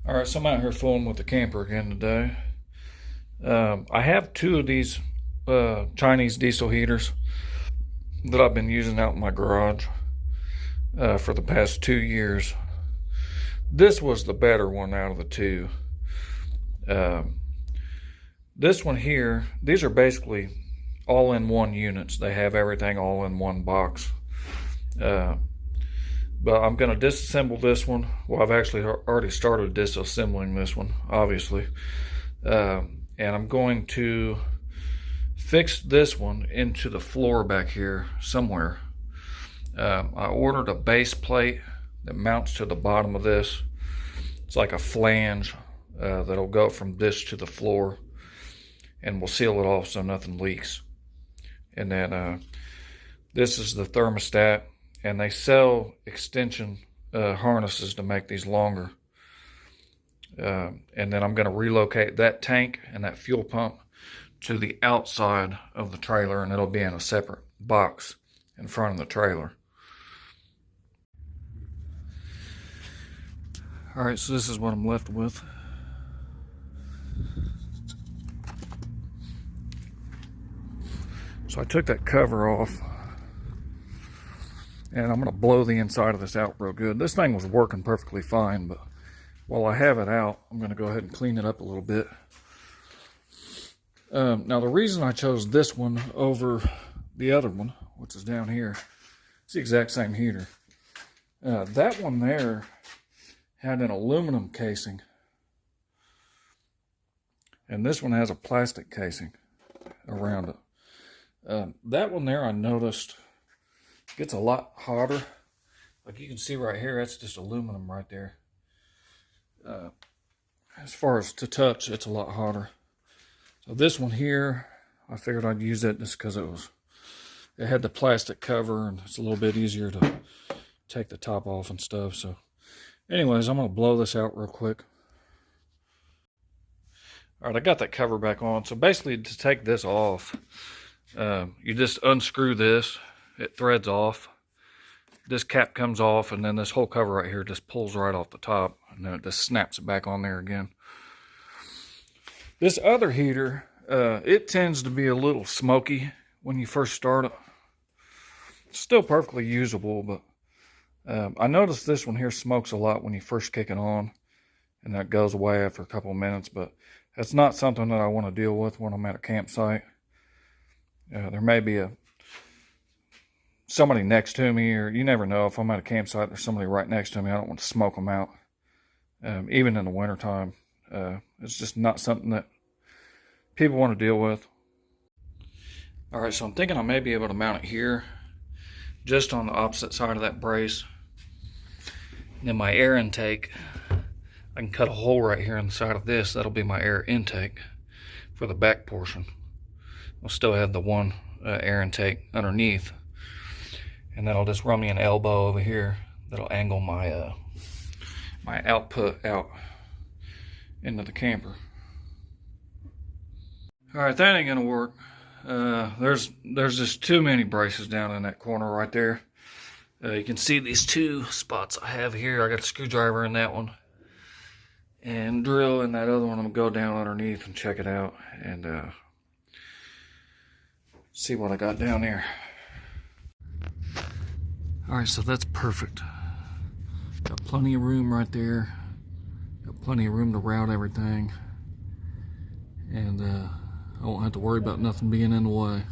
All right, so I'm out here fooling with the camper again today. I have two of these Chinese diesel heaters that I've been using out in my garage for the past 2 years. This was the better one out of the two. This one here, these are basically all-in-one units. They have everything all in one box. But I'm going to disassemble this one. Well, I've actually already started disassembling this one, obviously. And I'm going to fix this one into the floor back here somewhere. I ordered a base plate that mounts to the bottom of this. It's like a flange that'll go from this to the floor, and we'll seal it off so nothing leaks. And then this is the thermostat, and they sell extension harnesses to make these longer. And then I'm going to relocate that tank and that fuel pump to the outside of the trailer, and it'll be in a separate box in front of the trailer. All right, so this is what I'm left with. So I took that cover off, and I'm going to blow the inside of this out real good. This thing was working perfectly fine, but while I have it out, I'm going to go ahead and clean it up a little bit. Now, the reason I chose this one over the other one, which is down here, it's the exact same heater. That one there had an aluminum casing, and this one has a plastic casing around it. That one there, I noticed, gets a lot hotter. Like you can see right here, that's just aluminum right there. As far as to touch, it's a lot hotter. So this one here, I figured I'd use it just because it had the plastic cover, and it's a little bit easier to take the top off and stuff. So anyways, I'm going to blow this out real quick. All right, I got that cover back on. So basically, to take this off, you just unscrew this. It threads off. This cap comes off, and then this whole cover right here just pulls right off the top, and then it just snaps it back on there again. This other heater, it tends to be a little smoky when you first start it. It's still perfectly usable, but I noticed this one here smokes a lot when you first kick it on, and that goes away after a couple of minutes, but that's not something that I want to deal with when I'm at a campsite. There may be somebody next to me, or you never know. If I'm at a campsite, there's somebody right next to me. I don't want to smoke them out. Even in the wintertime, it's just not something that people want to deal with. All right, so I'm thinking I may be able to mount it here, just on the opposite side of that brace. And then my air intake, I can cut a hole right here in the side of this. That'll be my air intake for the back portion. I'll still have the one air intake underneath, and that'll just run me an elbow over here. That'll angle my my output out into the camper. All right, that ain't gonna work. There's just too many braces down in that corner right there. You can see these two spots I have here. I got a screwdriver in that one, and drill in that other one. I'm gonna go down underneath and check it out, and see what I got down there. All right, so that's perfect. Got plenty of room right there. Got plenty of room to route everything, and I won't have to worry about nothing being in the way.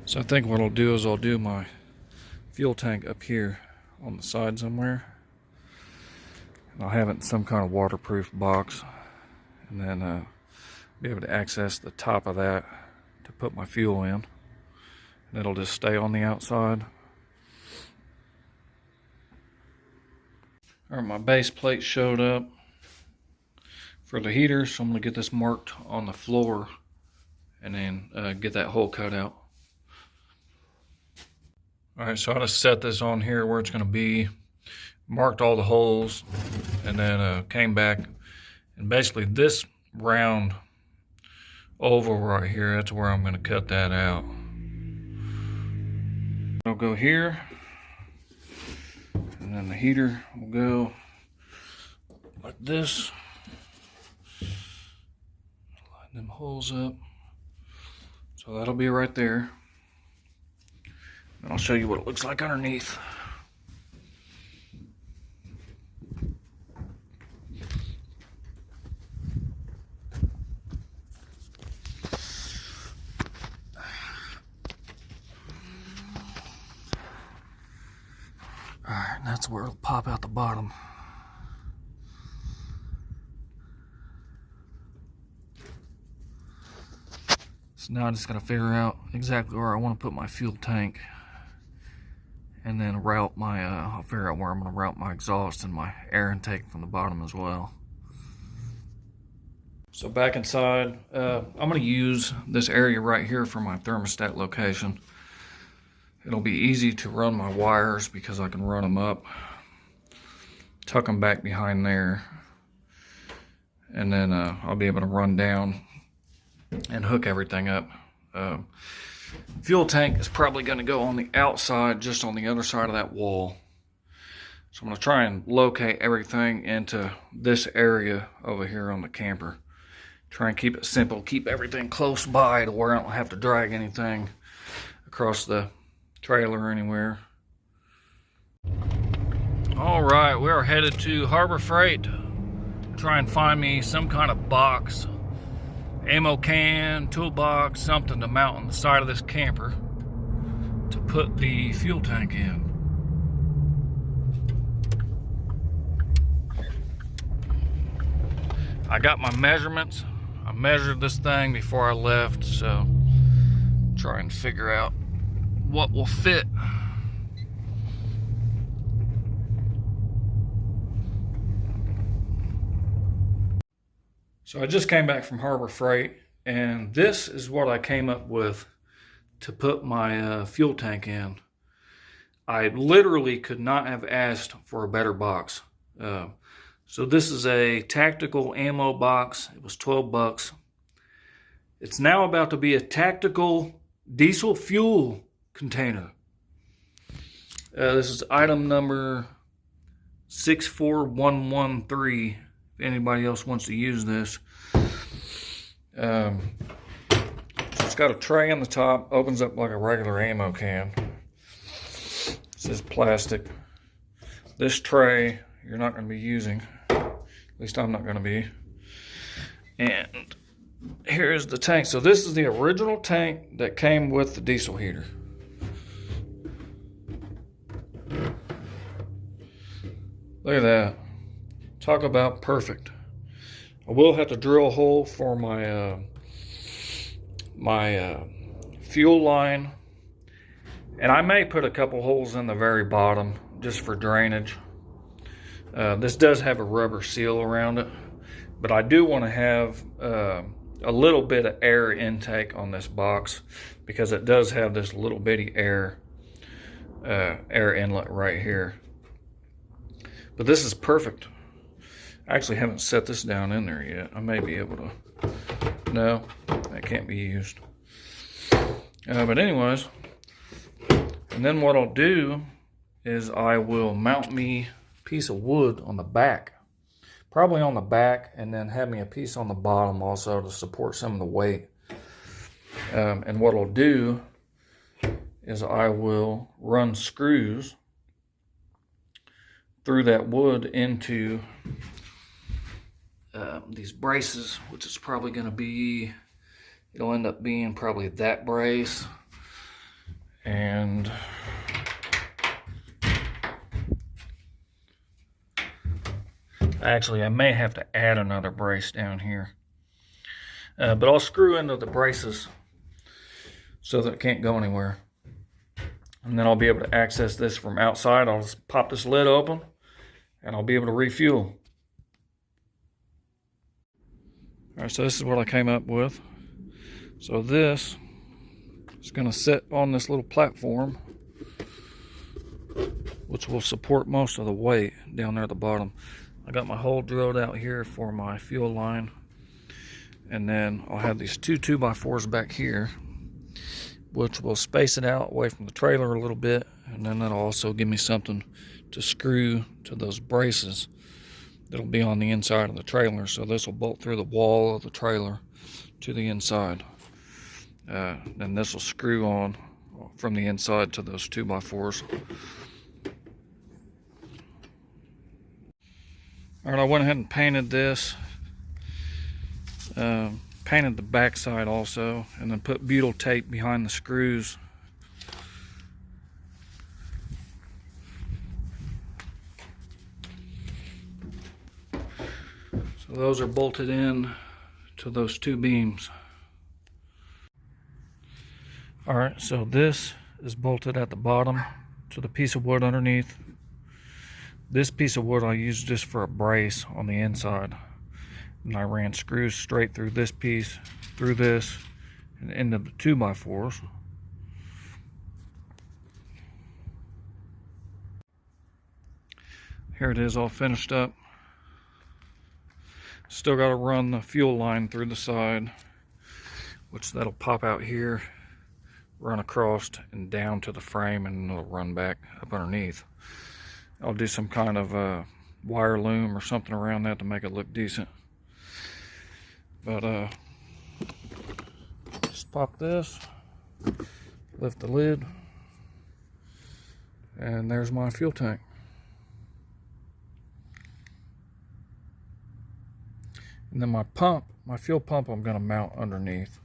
So I think what I'll do is I'll do my fuel tank up here on the side somewhere, and I'll have it in some kind of waterproof box, and then be able to access the top of that to put my fuel in, and it'll just stay on the outside. All right, my base plate showed up for the heater, so I'm going to get this marked on the floor, and then get that hole cut out. All right, so I just set this on here where it's going to be, marked all the holes, and then came back, and basically this round oval right here, that's where I'm going to cut that out. I'll go here, and then the heater will go like this. Line them holes up. So that'll be right there. And I'll show you what it looks like underneath. Alright, that's where it'll pop out the bottom. So now I just gotta figure out exactly where I want to put my fuel tank, and then route my, I'll figure out where I'm gonna route my exhaust and my air intake from the bottom as well. So back inside, I'm gonna use this area right here for my thermostat location. It'll be easy to run my wires because I can run them up, tuck them back behind there, and then I'll be able to run down and hook everything up. Fuel tank is probably going to go on the outside, just on the other side of that wall. So I'm going to try and locate everything into this area over here on the camper. Try and keep it simple, keep everything close by to where I don't have to drag anything across the trailer or anywhere. All right, we are headed to Harbor Freight. Try and find me some kind of box, ammo can, toolbox, something to mount on the side of this camper to put the fuel tank in. I got my measurements. I measured this thing before I left, so try and figure out what will fit. So I just came back from Harbor Freight, and this is what I came up with to put my fuel tank in. I literally could not have asked for a better box. So this is a tactical ammo box. It was 12 bucks. It's now about to be a tactical diesel fuel container. This is item number 64113. If anybody else wants to use this. So it's got a tray on the top, opens up like a regular ammo can. This is plastic. This tray you're not going to be using. At least I'm not going to be. And here's the tank. So this is the original tank that came with the diesel heater. Look at that. Talk about perfect. I will have to drill a hole for my fuel line, and I may put a couple holes in the very bottom just for drainage. This does have a rubber seal around it, but I do want to have a little bit of air intake on this box because it does have this little bitty air inlet right here. But this is perfect. I actually haven't set this down in there yet. I may be able to. No, that can't be used. But anyways, and then what I'll do is I will mount me a piece of wood on the back. Probably on the back, and then have me a piece on the bottom also to support some of the weight. And what I'll do is I will run screws through that wood into these braces, which is probably going to be, it'll end up being probably that brace, and actually I may have to add another brace down here, but I'll screw into the braces so that it can't go anywhere, and then I'll be able to access this from outside. I'll just pop this lid open and I'll be able to refuel. Alright, so this is what I came up with. So this is going to sit on this little platform, which will support most of the weight down there at the bottom. I got my hole drilled out here for my fuel line, and then I'll have these two 2x4s back here, which will space it out away from the trailer a little bit, and then that'll also give me something to screw to those braces that'll be on the inside of the trailer. So this will bolt through the wall of the trailer to the inside. Then this will screw on from the inside to those 2x4s. Alright, I went ahead and painted this. Painted the back side also, and then put butyl tape behind the screws. So those are bolted in to those two beams. Alright, so this is bolted at the bottom to the piece of wood underneath. This piece of wood I used just for a brace on the inside. And I ran screws straight through this piece, through this, and into the 2x4s. Here it is all finished up. Still got to run the fuel line through the side, which that'll pop out here, run across and down to the frame, and it'll run back up underneath. I'll do some kind of wire loom or something around that to make it look decent. But just pop this, lift the lid, and there's my fuel tank. And then my pump, my fuel pump, I'm going to mount underneath.